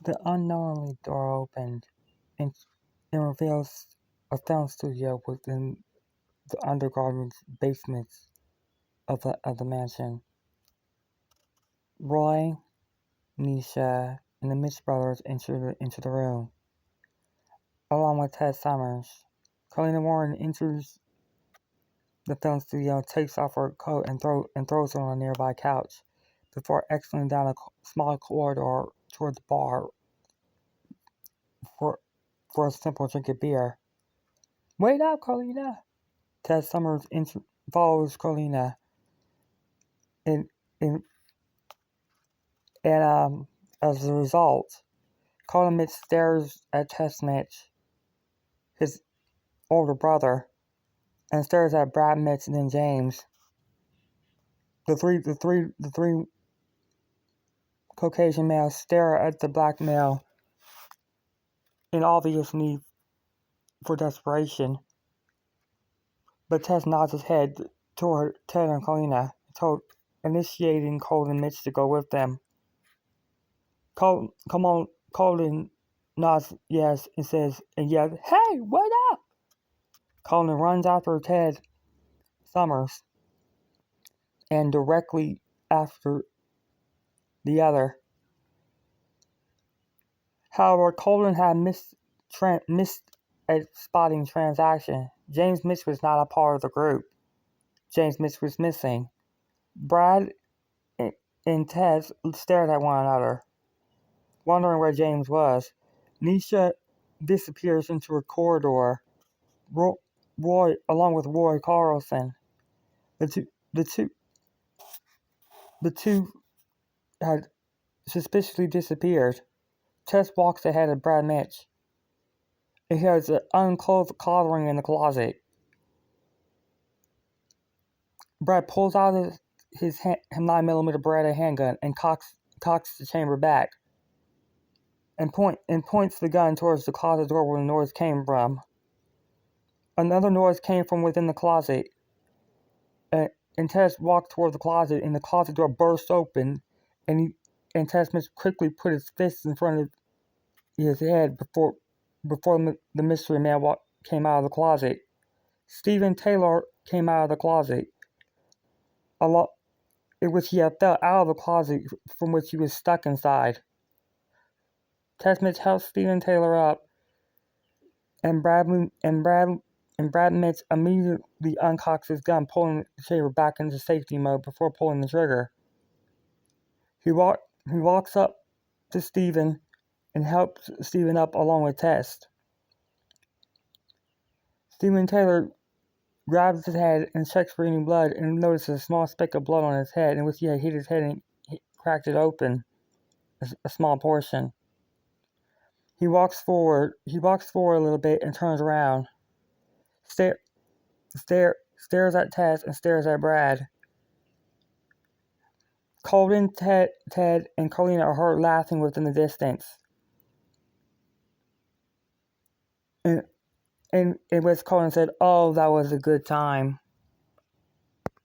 The unknowingly door opened and, and reveals a film studio within the underground basements of the mansion. Roy, Nisha, and the Mitch brothers into the room, along with Ted Summers. Colleen Warren enters the film studio, takes off her coat, and throws it on a nearby couch, before exiting down a small corridor toward the bar for, for a simple drink of beer. Wait up, Carlina! Ted Summers follows Carlina, and, and, and as a result, Colin Mitch stares at Tess Mitch, his older brother, and stares at Brad Mitch and then James. The three Caucasian males stare at the black male in obvious need for desperation. But Tess nods his head toward Ted and Colina, initiating Colin and Mitch to go with them. Come on, Colin nods yes and says and yells, "Hey, wait up!" Colin runs after Ted Summers and directly after the other. However, Colin had missed a spotting transaction. James Mitch was not a part of the group. James Mitch was missing. Brad and Ted stared at one another, wondering where James was. Nisha disappears into a corridor. Roy, along with Roy Carlson, the two had suspiciously disappeared. Tess walks ahead of Brad Mitch and hears an unclothed clothering in the closet. Brad pulls out his 9mm Beretta handgun and cocks the chamber back and points the gun towards the closet door where the noise came from. Another noise came from within the closet, and Tess walked toward the closet, and the closet door burst open, and Tess Mitch quickly put his fist in front of his head before the mystery man came out of the closet. Stephen Taylor came out of the closet. In which he had fell out of the closet from which he was stuck inside. Tess Mitch helped Stephen Taylor up, and Brad Mitch immediately uncocks his gun, pulling the chamber back into safety mode before pulling the trigger. He walks up to Stephen and helps Stephen up along with Tess. Stephen Taylor grabs his head and checks for any blood and notices a small speck of blood on his head, in which he had hit his head and cracked it open, a small portion. He walks forward a little bit and turns around. Stares at Tess and stares at Brad. Colin, Ted, and Carlina are heard laughing within the distance. And Wes Colin said, "Oh, that was a good time."